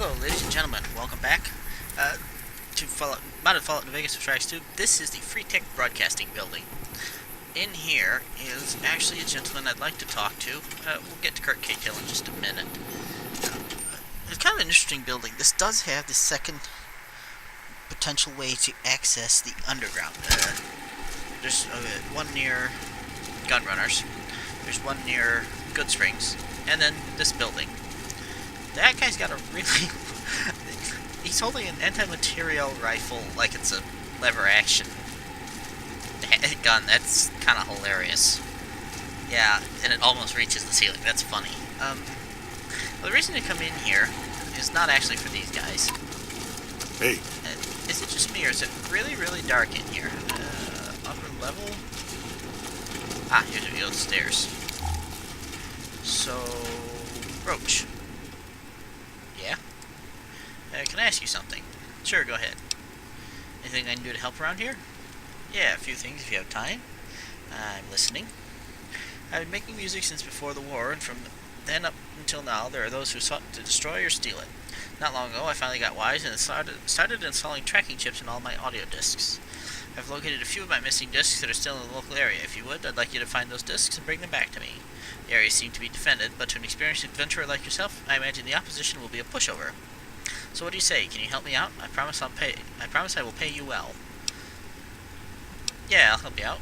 Hello, ladies and gentlemen. Welcome back to Modded Fallout New Vegas Strikes 2. This is the Free Tech Broadcasting Building. In here is actually a gentleman I'd like to talk to. We'll get to Kurt Cahill in just a minute. It's kind of an interesting building. This does have the second potential way to access the underground. There's one near Gunrunners. There's one near Good Springs. And then this building. That guy's got a really... he's holding an anti-material rifle like it's a lever-action gun. That's kind of hilarious. Yeah, and it almost reaches the ceiling. That's funny. Well, the reason to come in here is not actually for these guys. Hey. Is it just me, or is it really, really dark in here? Upper level? Ah, here's a view of the stairs. So... Roach. Yeah? Can I ask you something? Sure, go ahead. Anything I can do to help around here? Yeah, a few things if you have time. I'm listening. I've been making music since before the war, and from then up until now, there are those who sought to destroy or steal it. Not long ago, I finally got wise and started installing tracking chips in all my audio discs. I've located a few of my missing discs that are still in the local area. If you would, I'd like you to find those discs and bring them back to me. The area seems to be defended, but to an experienced adventurer like yourself, I imagine the opposition will be a pushover. So what do you say? Can you help me out? I promise I will pay you well. Yeah, I'll help you out.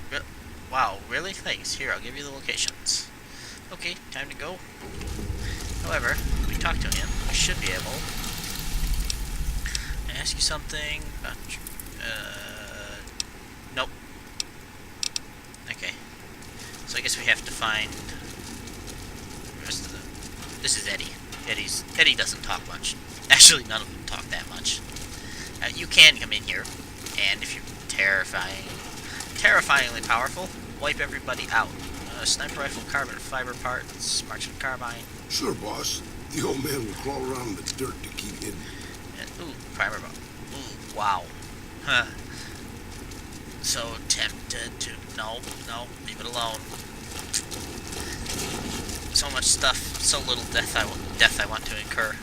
What? Wow, really? Thanks. Here, I'll give you the locations. Okay, time to go. However, if we talk to him, we should be able to ask you something about... Nope. Okay. So I guess we have to find... This is Eddie. Eddie doesn't talk much. Actually, none of them talk that much. You can come in here, and if you're terrifyingly powerful, wipe everybody out. Sniper rifle, carbon fiber parts, marksman carbine. Sure, boss. The old man will crawl around in the dirt to keep hidden. And, ooh, primer bomb. Ooh, wow. Huh. So tempted to... No, leave it alone. So much stuff, so little death I want to incur.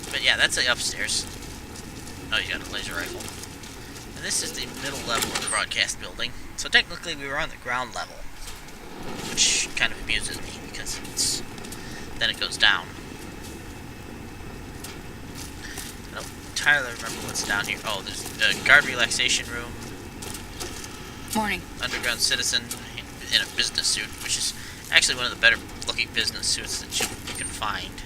But yeah, that's the upstairs. Oh, you got a laser rifle. And this is the middle level of the broadcast building. So technically we were on the ground level. Which kind of amuses me, because then it goes down. I don't entirely remember what's down here. Oh, there's a guard relaxation room. Morning. Underground citizen in a business suit, which is actually one of the better looking business suits that you can find.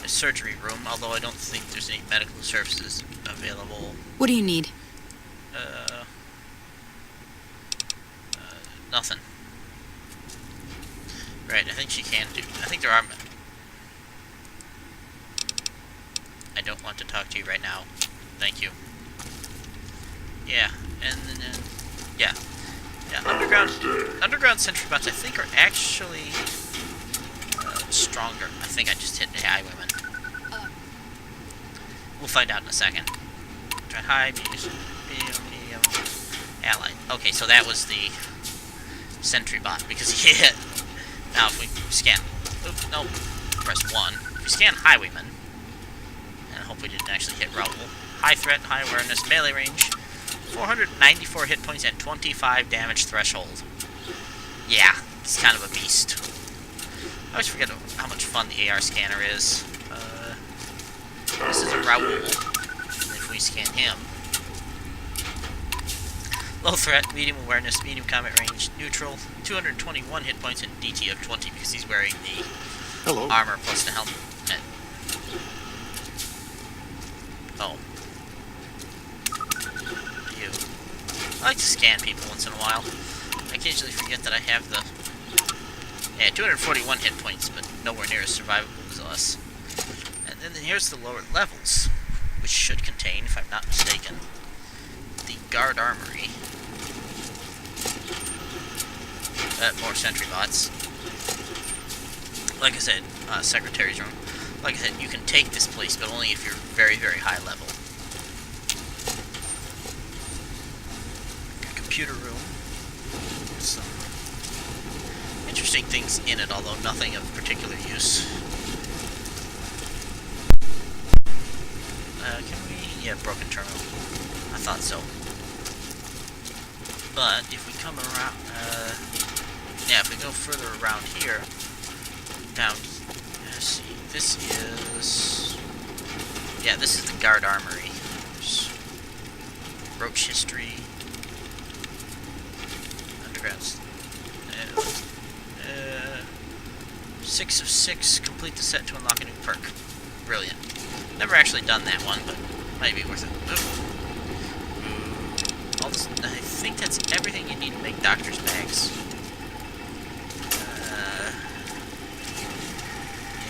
A surgery room, although I don't think there's any medical services available. What do you need? Nothing. Right, I think she can do... I think there are... I don't want to talk to you right now. Thank you. Yeah, and then... Yeah. Yeah, underground sentry bots, I think, are actually stronger. I think I just hit the high women. We'll find out in a second. Try high, medium, ally. Okay, so that was the sentry bot, because he hit. Now, if we scan... Oops, no. Press 1. If we scan highwayman, and I hope we didn't actually hit Raoul. High threat, high awareness, melee range, 494 hit points, and 25 damage threshold. Yeah, he's kind of a beast. I always forget how much fun the AR scanner is. This is a Raoul. If we scan him. Low threat, medium awareness, medium combat range, neutral, 221 hit points, and DT of 20 because he's wearing the armor plus the helmet. Oh. You. I like to scan people once in a while. I occasionally forget that I have the... Yeah, 241 hit points, but nowhere near as survivable as us. And then here's the lower levels, which should contain, if I'm not mistaken, the guard armory. More sentry bots. Like I said, secretary's room. Like I said, you can take this place, but only if you're very, very high level. Computer room. Some interesting things in it, although nothing of particular use. a broken terminal. I thought so. But if we come around, yeah, if we go further around here, down, let's see, this is, yeah, this is the guard armory. There's Roach history, underground. 6 of 6, complete the set to unlock a new perk. Brilliant. Never actually done that one, but might be worth it. All this, I think that's everything you need to make doctor's bags.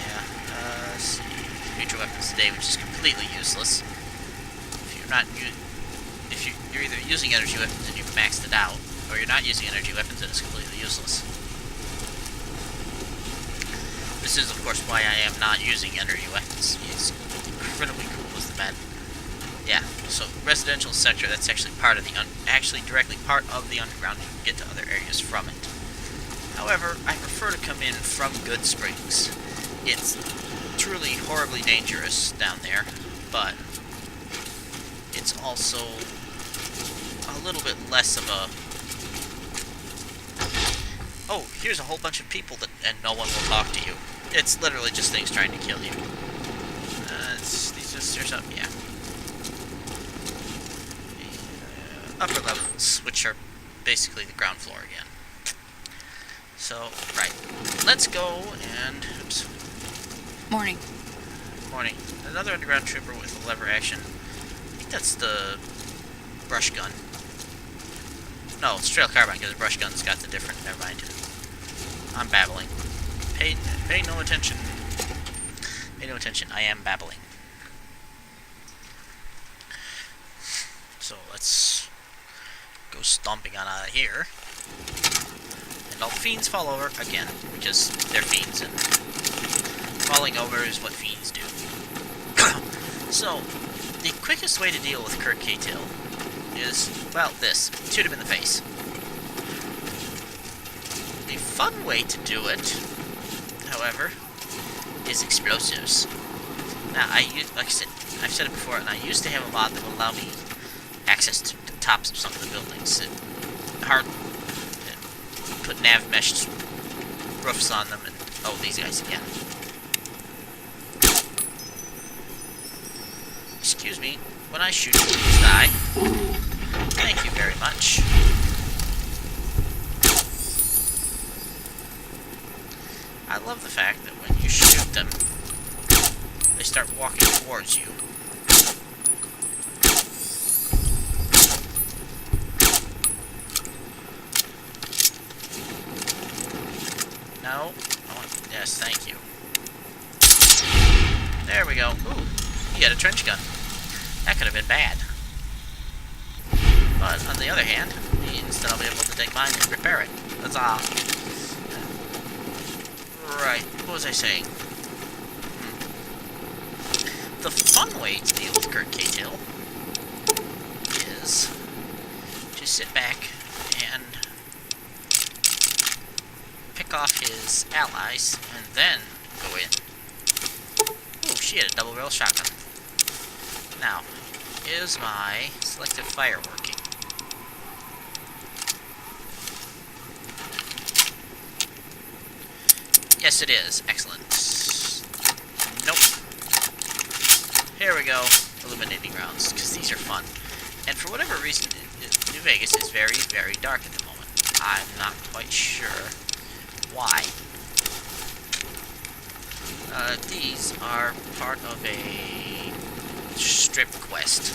Yeah. Let's see. Future weapons today, which is completely useless. If you're not you're either using energy weapons and you've maxed it out, or you're not using energy weapons and it's completely useless. This is, of course, why I am not using energy weapons. It's incredibly cool as the med. Yeah, so residential sector, that's actually part of the actually directly part of the underground. You can get to other areas from it. However, I prefer to come in from Good Springs. It's truly horribly dangerous down there, but it's also a little bit less of a... Oh, here's a whole bunch of people that, and no one will talk to you. It's literally just things trying to kill you. These just stairs up, yeah. Upper levels, which are basically the ground floor again. So, right. Let's go and... Oops. Morning. Morning. Another underground trooper with a lever action. I think that's the brush gun. No, it's trail carbine, because the brush gun's got the different... Never mind. I'm babbling. Pay no attention. Pay no attention. I am babbling. So let's go stomping on out of here. And all the fiends fall over again, because they're fiends, and falling over is what fiends do. So, the quickest way to deal with Kurt K-Till is, well, this. Shoot him in the face. The fun way to do it, however, is explosives. Now, like I said, I've said it before, and I used to have a mod that would allow me access to the tops of some of the buildings. It put nav mesh roofs on them, and oh, these guys again. Excuse me, when I shoot, please die. Thank you very much. I love the fact that when you shoot them, they start walking towards you. No? Yes, thank you. There we go. Ooh, he had a trench gun. That could have been bad. But, on the other hand, means that I'll be able to take mine and repair it. Huzzah! Right, what was I saying? The fun way to deal with Kurt K-Till is to sit back and pick off his allies and then go in. Ooh, she had a double-barrel shotgun. Now, is my selective fire working? Yes, it is. Excellent. Nope. Here we go. Illuminating rounds, because these are fun. And for whatever reason, New Vegas is very, very dark at the moment. I'm not quite sure why. These are part of a strip quest.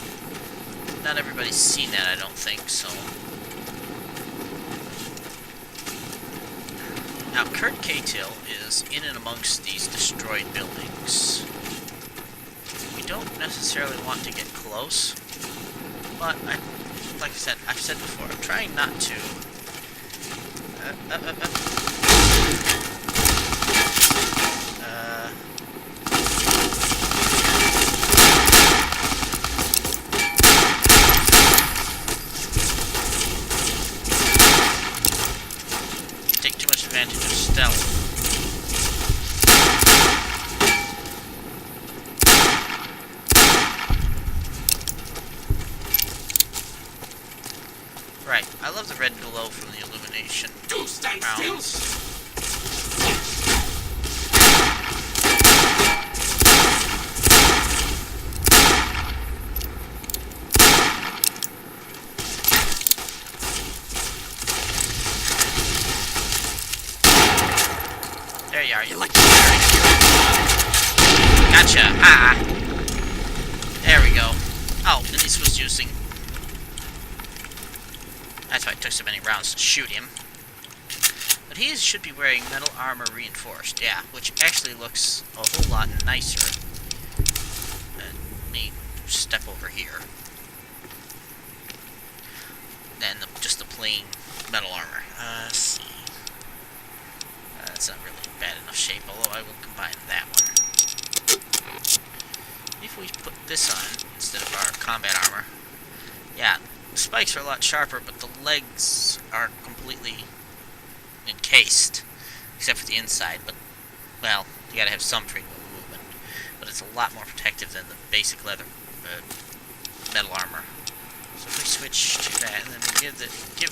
Not everybody's seen that, I don't think, so... Now, Kurt K-Till is in and amongst these destroyed buildings. We don't necessarily want to get close, but like I said, I've said before, I'm trying not to... take too much advantage of stealth. love the red glow from the illumination. Don't stand still. Rounds. There you are. You like Gotcha. Ah. There we go. Oh, Nellis was using. That's why it took so many rounds to shoot him. But he should be wearing metal armor reinforced. Yeah, which actually looks a whole lot nicer. Let me step over here. Than just the plain metal armor. Let's see. That's not really bad enough shape, although I will combine that one. If we put this on instead of our combat armor. Yeah, the spikes are a lot sharper, but the legs are completely encased, except for the inside. But, well, you gotta have some freedom of movement. But it's a lot more protective than the basic leather metal armor. So if we switch to that, and then we give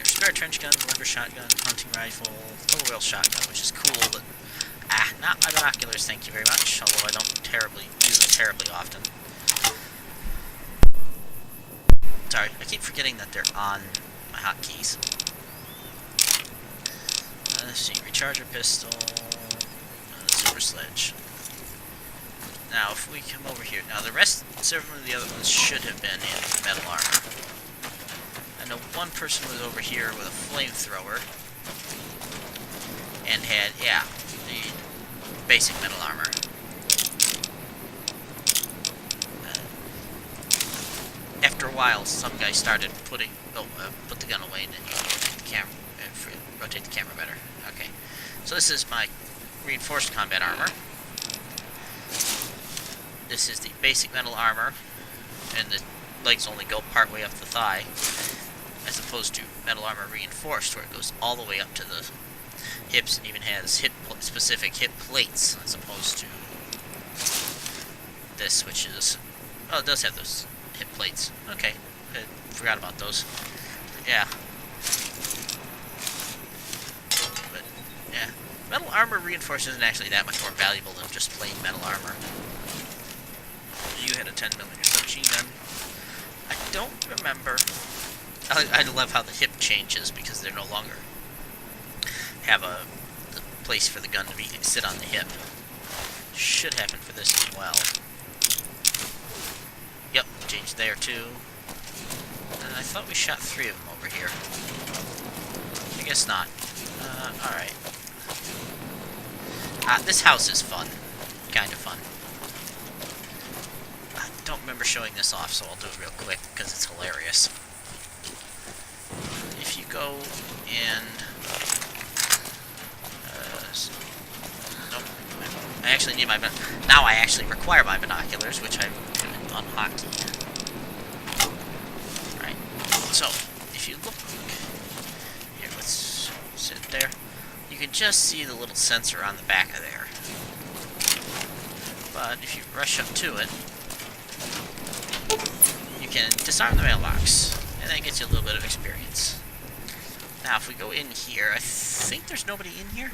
spare trench gun, lever shotgun, hunting rifle, full wheel shotgun, which is cool, but not my binoculars, thank you very much, although I don't use them terribly often. Sorry, I keep forgetting that they're on my hotkeys. Let's see, recharger pistol, super sledge. Now, if we come over here, now several of the other ones should have been in metal armor. I know one person was over here with a flamethrower and had, yeah, the basic metal armor. After a while, some guy started put the gun away, and then you rotate the camera better. Okay, so this is my reinforced combat armor. This is the basic metal armor, and the legs only go part way up the thigh, as opposed to metal armor reinforced, where it goes all the way up to the hips and even has specific hip plates, as opposed to this, which is, oh, it does have those hip plates. Okay, I forgot about those. Yeah. But, yeah. Metal armor reinforced isn't actually that much more valuable than just plain metal armor. You had a 10mm submachine gun. I don't remember. I love how the hip changes because they no longer have the place for the gun to sit on the hip. Should happen for this as well. Yep, changed there too. And I thought we shot 3 of them over here. I guess not. Alright. This house is fun. Kind of fun. I don't remember showing this off, so I'll do it real quick because it's hilarious. If you go and I actually need my now I actually require my binoculars, which I've unhotkeyed. Right. So if you look here, let's sit there. You can just see the little sensor on the back of there. But if you rush up to it, you can disarm the mailbox, and that gets you a little bit of experience. Now, if we go in here, I think there's nobody in here.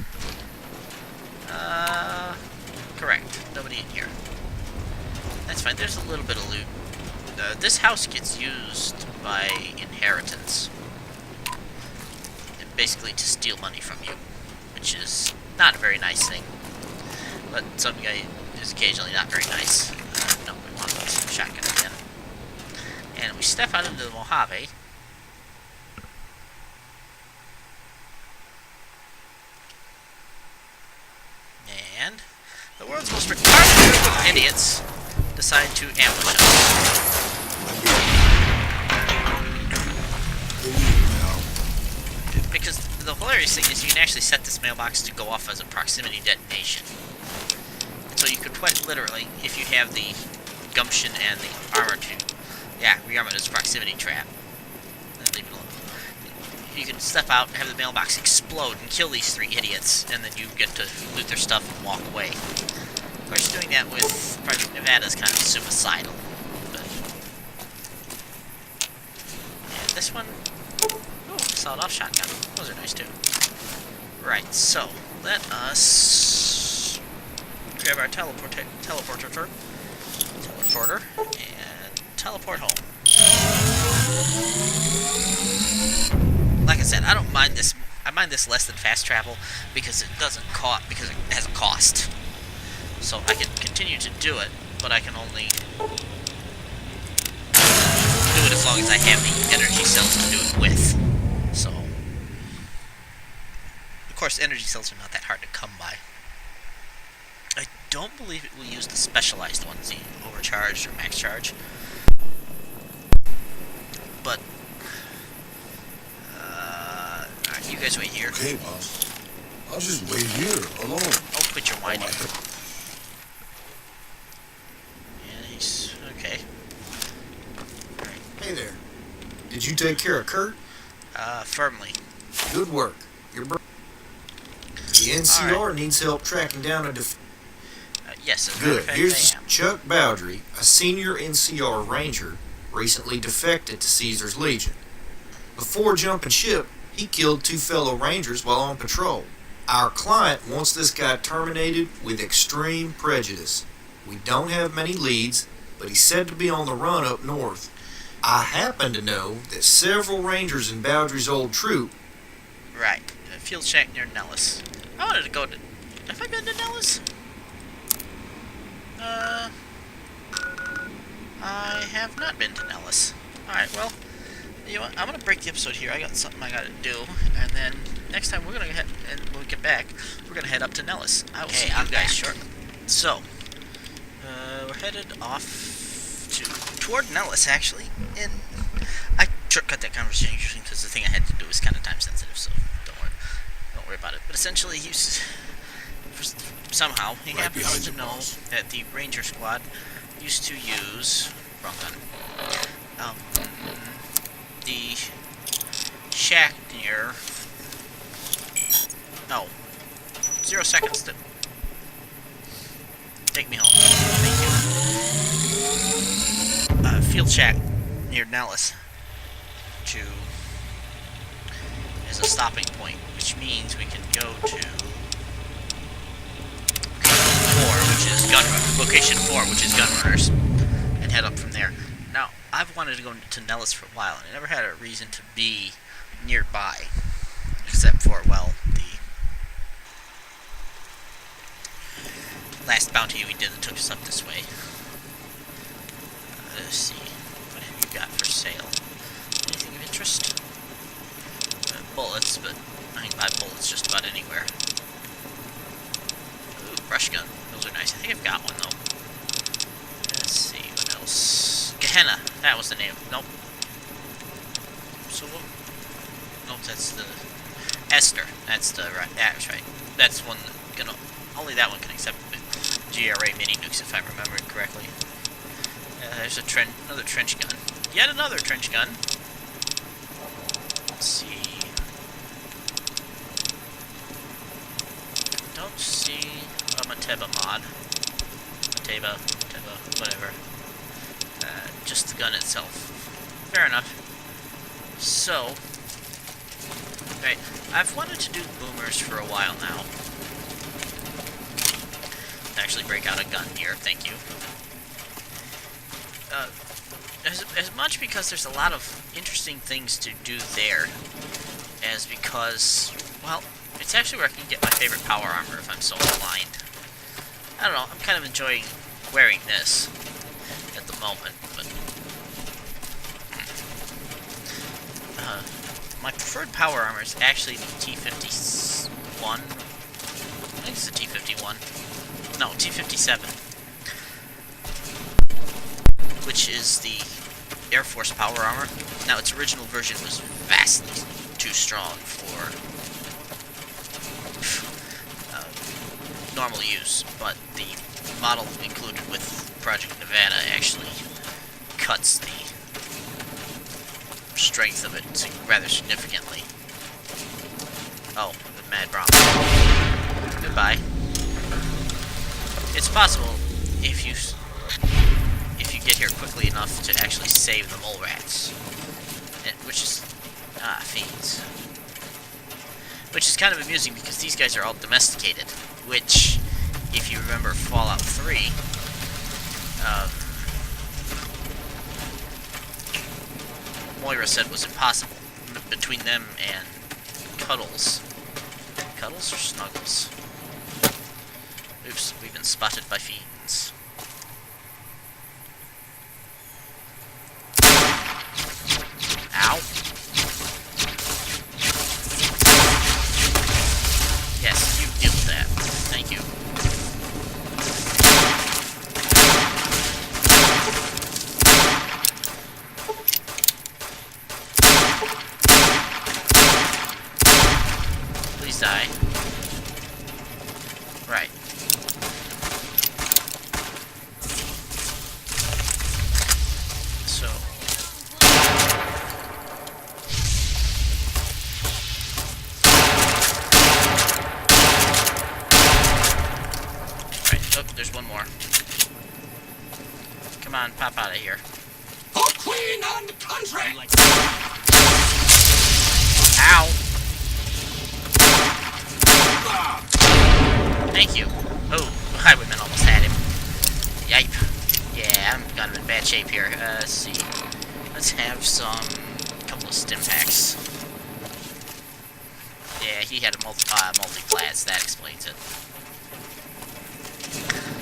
Correct. Nobody in here. That's fine. There's a little bit of loot. This house gets used by inheritance. And basically to steal money from you, which is not a very nice thing. But some guy is occasionally not very nice. No, we want the shotgun again. And we step out into the Mojave. And the world's most retarded group of idiots decide to ambush us. Because the hilarious thing is you can actually set this mailbox to go off as a proximity detonation. And so you could quite literally, if you have the gumption and the armor to, rearm it as a proximity trap. And leave it alone. You can step out, have the mailbox explode, and kill these 3 idiots, and then you get to loot their stuff and walk away. Of course, doing that with Project Nevada is kind of suicidal. But this one... Ooh, sawed-off shotgun. Those are nice, too. Right, so, let us... grab our teleporter, and teleport home. Like I said, I don't mind this. I mind this less than fast travel because it doesn't cost, because it has a cost. So I can continue to do it, but I can only do it as long as I have the energy cells to do it with. So, of course, energy cells are not that hard to come by. I don't believe it will use the specialized ones, the overcharged or max charge. But, alright, you guys wait here. Okay, boss. I'll just wait here, alone. Oh, quit your whining. Yeah, he's... okay. Hey there. Did you take care of Kurt? Firmly. Good work. The NCR needs help tracking down a Yes, as a matter Good. of fact, Here's I am. Chuck Bowdry, a senior NCR ranger, recently defected to Caesar's Legion. Before jumping ship, he killed 2 fellow rangers while on patrol. Our client wants this guy terminated with extreme prejudice. We don't have many leads, but he's said to be on the run up north. I happen to know that several rangers in Bowdry's old troop... Right. Field shack near Nellis. I wanted to go to... Have I been to Nellis? I have not been to Nellis. Alright, well, you know what? I'm going to break the episode here. I got something I got to do. And then next time we're going to head... And when we get back, we're going to head up to Nellis. I will see you guys shortly. So, we're headed off toward Nellis, actually. And I shortcut that conversation because the thing I had to do was kind of time sensitive, so don't worry about it. But essentially, somehow he happens to know that the Ranger Squad used to use wrong gun. The shack near 0 seconds to take me home. Thank you. Field shack near Nellis is a stopping point, which means we can go to location 4, which is Gunrunners, and head up from there. Now, I've wanted to go to Nellis for a while, and I never had a reason to be nearby, except for, well, the last bounty we did that took us up this way. Let's see, what have you got for sale? Anything of interest? Bullets, but I can buy bullets just about anywhere. Ooh, brush gun. Those are nice. I think I've got one, though. Let's see, what else? Gehenna. That was the name. Nope. So what? Nope, that's the... Esther. That's the right... That's right. That's one that can... Only that one can accept GRA mini nukes, if I'm remembering correctly. There's another trench gun. Yet another trench gun. Let's see... Don't see a Mateba mod. Mateba, whatever. Just the gun itself. Fair enough. So, right, I've wanted to do boomers for a while now. Actually break out a gun here, thank you. As much because there's a lot of interesting things to do there, as because, well, it's actually where I can get my favorite power armor if I'm so inclined. I don't know, I'm kind of enjoying wearing this at the moment, but... my preferred power armor is actually the T-51. I think it's the T-51. No, T-57. Which is the Air Force power armor. Now, its original version was vastly too strong for normal use, but the model included with Project Nevada actually cuts the strength of it rather significantly. Oh, the Mad Brom. Goodbye. It's possible if you get here quickly enough to actually save the mole rats, which is fiends. Which is kind of amusing because these guys are all domesticated, which, if you remember Fallout 3, Moira said was impossible between them and Cuddles. Cuddles or Snuggles? Oops, we've been spotted by fiends. Ow. Yes, you deal with that. Thank you. Please die. Right. So... Right, oh, there's one more. Come on, pop out of here. For Queen and country! Ow! Thank you. Oh, highwayman almost had him. Yipe. Yeah, I'm kind of in bad shape here. Let's see. Let's have couple of stim packs. Yeah, he had a multi-class. That explains it.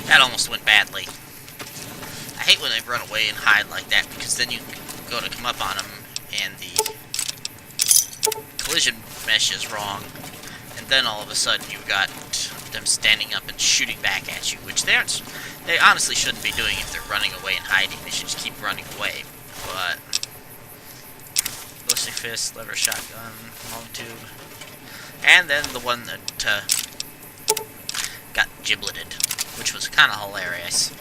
That almost went badly. I hate when they run away and hide like that, because then you go to come up on them, and the collision mesh is wrong, and then all of a sudden you've got them standing up and shooting back at you, which they honestly shouldn't be doing if they're running away and hiding. They should just keep running away. But ballistic fist, lever shotgun, long tube, and then the one that got gibleted, which was kind of hilarious.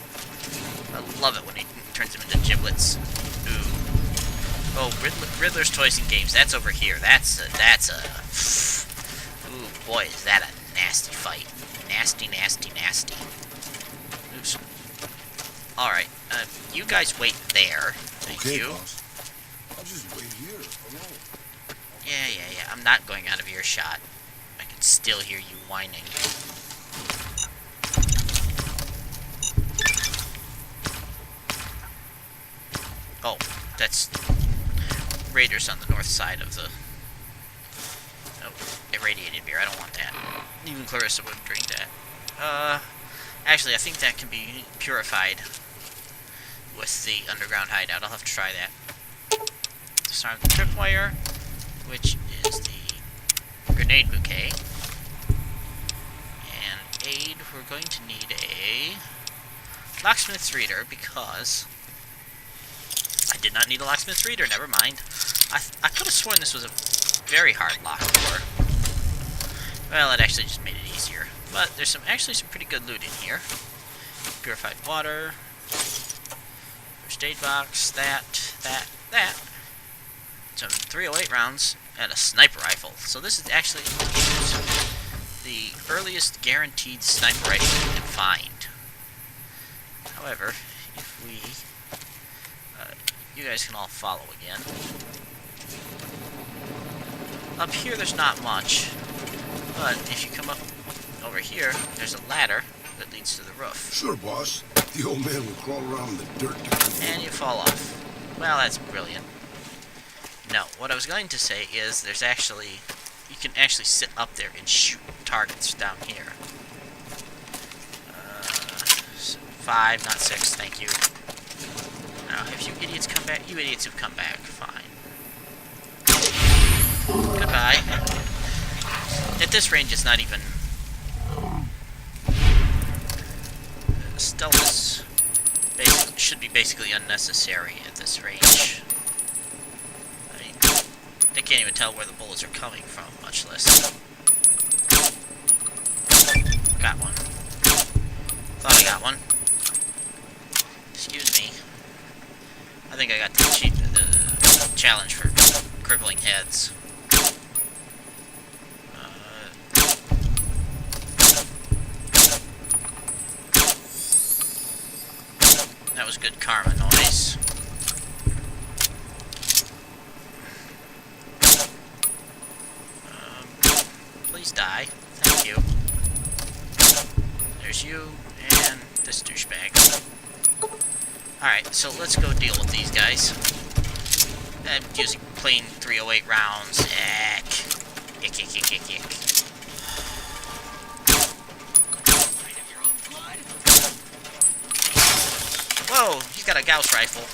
I love it when he turns them into giblets. Ooh. Oh, Riddler's Toys and Games. That's over here. That's a. Ooh, boy, is that a nasty fight. Nasty, nasty, nasty. Oops. Alright, you guys wait there. Thank you. Boss. I'll just wait here alone. Yeah. I'm not going out of earshot. I can still hear you whining. Oh, that's Raiders on the north side of the... Oh, irradiated beer. I don't want that. Even Clarissa wouldn't drink that. Actually, I think that can be purified with the underground hideout. I'll have to try that. Disarm the tripwire, which is the grenade bouquet. And aid, we're going to need a locksmith's reader, because I did not need a locksmith's reader, never mind. I could have sworn this was a very hard lock door. Well, it actually just made it easier. But there's actually some pretty good loot in here. Purified water, first aid box, that. Some 308 rounds, and a sniper rifle. So this is actually the earliest guaranteed sniper rifle you can find. However, if we... you guys can all follow again. Up here there's not much, but if you come up over here, there's a ladder that leads to the roof. Sure, boss. The old man will crawl around in the dirt. And you fall off. Well, that's brilliant. No, what I was going to say is there's actually... You can actually sit up there and shoot targets down here. 5, not 6, thank you. Now, have you idiots come back? You idiots have come back. Fine. Goodbye. At this range, it's not even... Stealth should be basically unnecessary at this range. I mean, they can't even tell where the bullets are coming from, much less... Got one. Thought I got one. Excuse me. I think I got the challenge for crippling heads. That was good karma noise. please die. Thank you. There's you, and this douchebag. Alright, so let's go deal with these guys. I'm using plain 308 rounds. Eck. Yick, yick, yick, yick, yick. Whoa, he's got a Gauss rifle.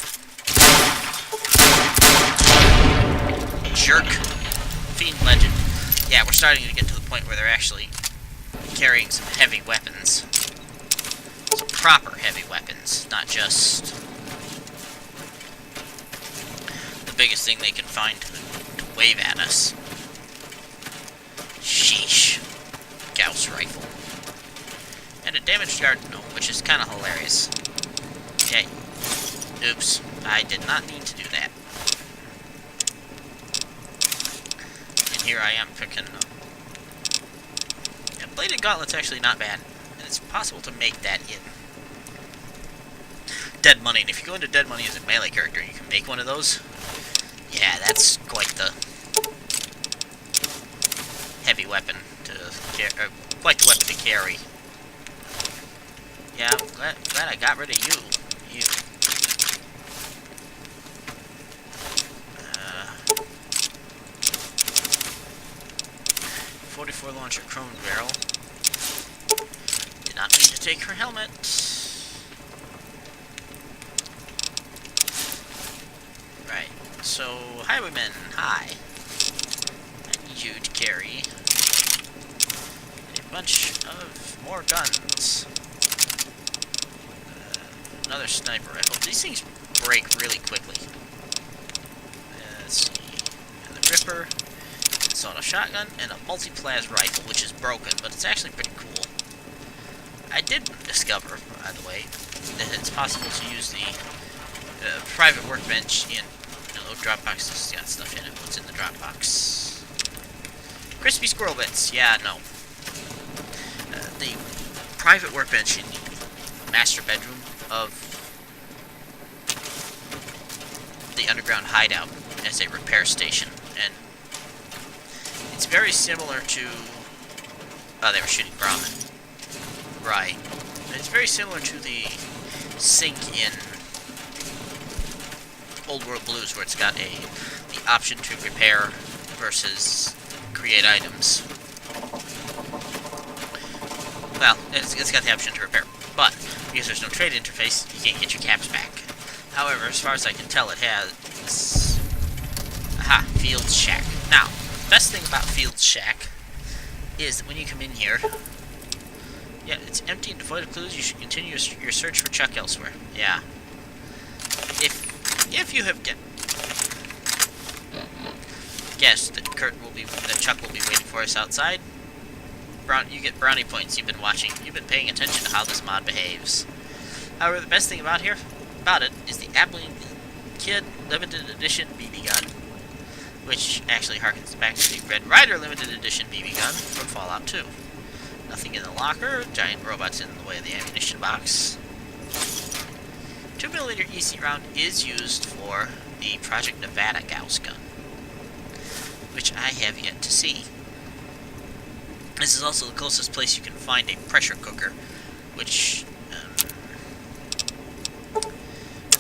Jerk. Fiend Legend. Yeah, we're starting to get to the point where they're actually carrying some heavy weapons. Some proper heavy weapons, not just the biggest thing they can find to wave at us. Sheesh. Gauss rifle. And a damaged guard gnome, which is kind of hilarious. Okay. Oops. I did not need to do that. And here I am picking up. Yeah, bladed gauntlet's actually not bad. And it's possible to make that in Dead Money. And if you go into Dead Money as a melee character, you can make one of those. Yeah, that's quite the heavy weapon to carry. Quite the weapon to carry. Yeah, I'm glad I got rid of you. 44 launcher chrome barrel. Did not mean to take her helmet. Right, so highwaymen, hi. I need you to carry a bunch of more guns. Another sniper rifle. These things break really quickly. Let's see. And the Ripper, assault shotgun, and a multi-plas rifle, which is broken, but it's actually pretty cool. I did discover, by the way, that it's possible to use the private workbench in Dropbox. This has got stuff in it. What's in the Dropbox? Crispy squirrel bits. Yeah, no. The private workbench in the master bedroom of the underground hideout as a repair station, and it's very similar to... Oh, they were shooting Brahmin. Right. It's very similar to the sink in Old World Blues, where it's got the option to repair versus create items. Well, it's got the option to repair, but because there's no trade interface, you can't get your caps back. However, as far as I can tell, it has... Aha, Field Shack. Now, the best thing about Field Shack is that when you come in here, yeah, it's empty and devoid of clues. You should continue your search for Chuck elsewhere. Yeah. If you have guessed that Chuck will be waiting for us outside, you get brownie points. You've been paying attention to how this mod behaves. However, the best thing about it is the Abilene Kid Limited Edition BB gun, which actually harkens back to the Red Ryder Limited Edition BB gun from Fallout 2. Nothing in the locker, giant robots in the way of the ammunition box. 2mm EC round is used for the Project Nevada Gauss gun, which I have yet to see. This is also the closest place you can find a pressure cooker, which,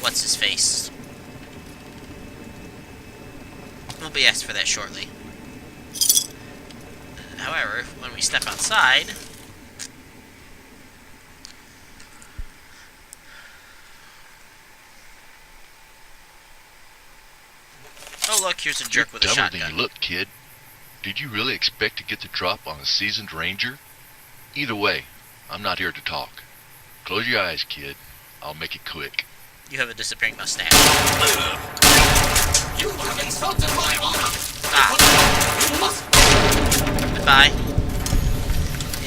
what's his face? We'll be asked for that shortly. However, when we step outside, oh look, here's a jerk with a shotgun. You're dumber than you look, kid. Did you really expect to get the drop on a seasoned ranger? Either way, I'm not here to talk. Close your eyes, kid. I'll make it quick. You have a disappearing mustache. You have insulted my honor! Ah. You must... Goodbye.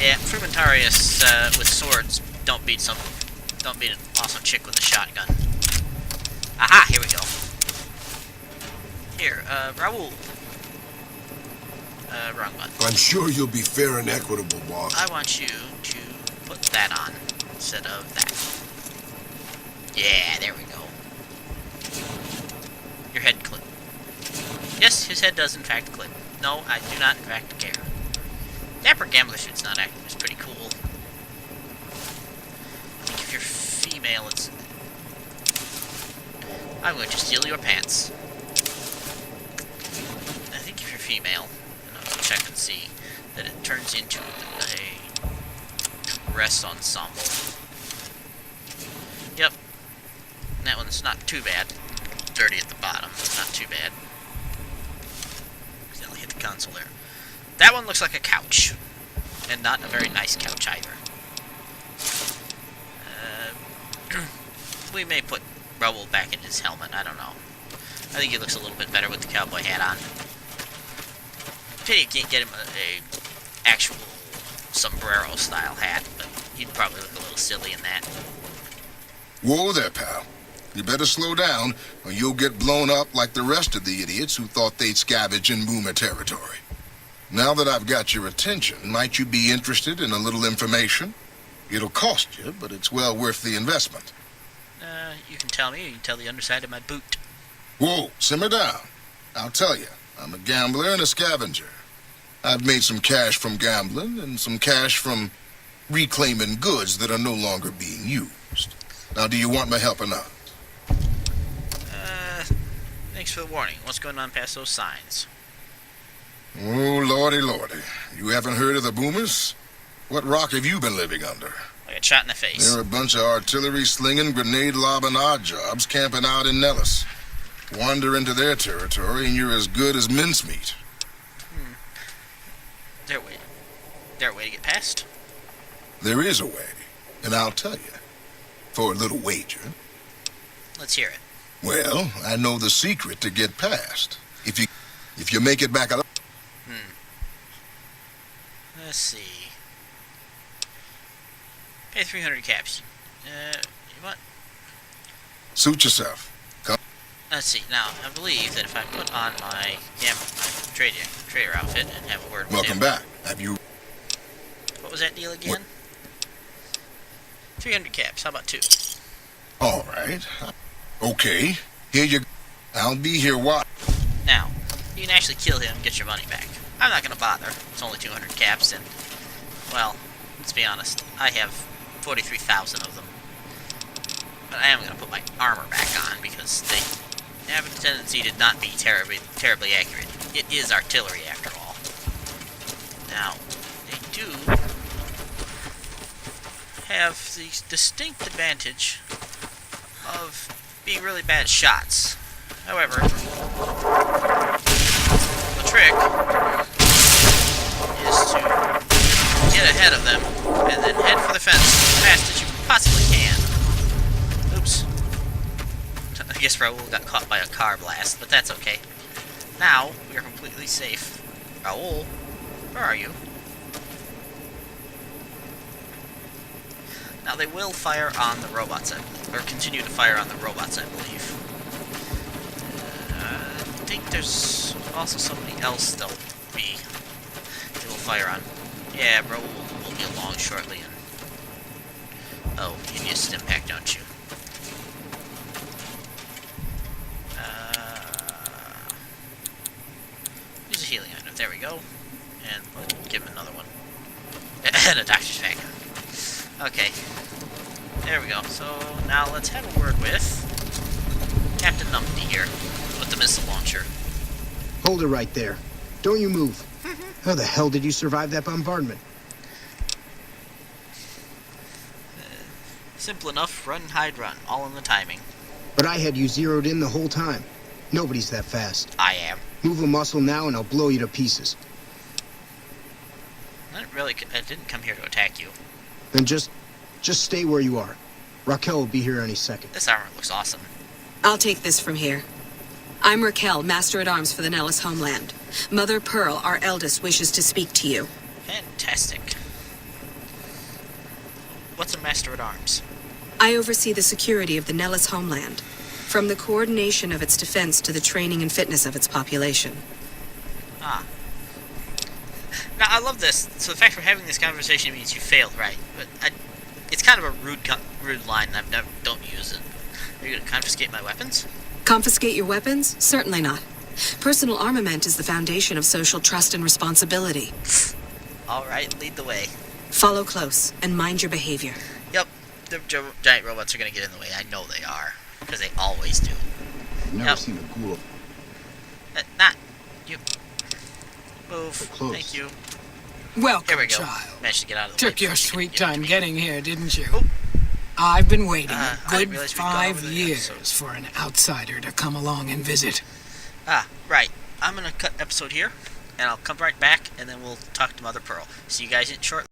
Yeah, Frumentarius with swords don't beat an awesome chick with a shotgun. Aha, here we go. Here, Raoul. Wrong button. I'm sure you'll be fair and equitable, boss. I want you to put that on instead of that. Yeah, there we go. Your head clip. Yes, his head does in fact clip. No, I do not in fact care. Dapper Gambler suit's not active. It's pretty cool. I think if you're female, it's... I'm going to steal your pants. I think if you're female, and I'll check and see, that it turns into a dress ensemble. Yep. And that one's not too bad. Dirty at the bottom, but not too bad. Accidentally hit the console there. That one looks like a couch. And not a very nice couch either. We may put Rubble back in his helmet, I don't know. I think he looks a little bit better with the cowboy hat on. Pity you can't get him a actual sombrero style hat, but he'd probably look a little silly in that. Whoa there, pal. You better slow down, or you'll get blown up like the rest of the idiots who thought they'd scavenge in Boomer territory. Now that I've got your attention, might you be interested in a little information? It'll cost you, but it's well worth the investment. You can tell me, or you can tell the underside of my boot. Whoa, simmer down. I'll tell you, I'm a gambler and a scavenger. I've made some cash from gambling and some cash from reclaiming goods that are no longer being used. Now, do you want my help or not? Thanks for the warning. What's going on past those signs? Oh, lordy, lordy. You haven't heard of the Boomers? What rock have you been living under? I got shot in the face. They're a bunch of artillery-slinging, grenade-lobbing odd jobs camping out in Nellis. Wander into their territory and you're as good as mincemeat. Is there a way to get past? There is a way, and I'll tell you. For a little wager. Let's hear it. Well, I know the secret to get past. If you make it back alive. Let's see. Pay 300 caps. You want? Suit yourself. Come. Let's see. Now, I believe that if I put on my trader outfit and have a word with him. Welcome back. Have you... What was that deal again? What? 300 caps. How about 2? All right. Okay. Here you... I'll be here while... Now, you can actually kill him and get your money back. I'm not going to bother. It's only 200 caps, and, well, let's be honest. I have 43,000 of them. But I am going to put my armor back on, because they have a tendency to not be terribly accurate. It is artillery, after all. Now, they do have the distinct advantage of being really bad shots. However, the trick is to get ahead of them and then head for the fence as fast as you possibly can. Oops. I guess Raoul got caught by a car blast, but that's okay. Now, we are completely safe. Raoul, where are you? Now, they will fire on the robots, or continue to fire on the robots, I believe. I think there's also somebody else they will fire on. Yeah, Raoul will be along shortly. And oh, you need a stim pack, don't you? Use a healing item. There we go. And we'll give him another one. And a doctor's pack. Okay. There we go. So, now let's have a word with Captain Numpty here, with the missile launcher. Hold it right there. Don't you move. How the hell did you survive that bombardment? Simple enough. Run, hide, run. All in the timing. But I had you zeroed in the whole time. Nobody's that fast. I am. Move a muscle now and I'll blow you to pieces. I didn't come here to attack you. Then just stay where you are. Raquel will be here any second. This armor looks awesome. I'll take this from here. I'm Raquel, Master-at-Arms for the Nellis homeland. Mother Pearl, our eldest, wishes to speak to you. Fantastic. What's a Master-at-Arms? I oversee the security of the Nellis homeland, from the coordination of its defense to the training and fitness of its population. Ah. Now, I love this. So the fact we're having this conversation means you failed, right? But it's kind of a rude line. Don't use it. Are you going to confiscate my weapons? Confiscate your weapons? Certainly not. Personal armament is the foundation of social trust and responsibility. Alright, lead the way. Follow close and mind your behavior. Yep, the giant robots are gonna get in the way. I know they are. Because they always do. I've never Yep. seen a ghoul. Not you. Move. We're close. Thank you. Welcome, Here we go. child. Managed to get out of the way. Took your before she could sweet get to time me. getting here, didn't you? Oh. I've been waiting I a didn't good realize we'd gone 5 over the years episodes. for an outsider to come along and visit. Right. I'm gonna cut episode here, and I'll come right back, and then we'll talk to Mother Pearl. See you guys in shortly.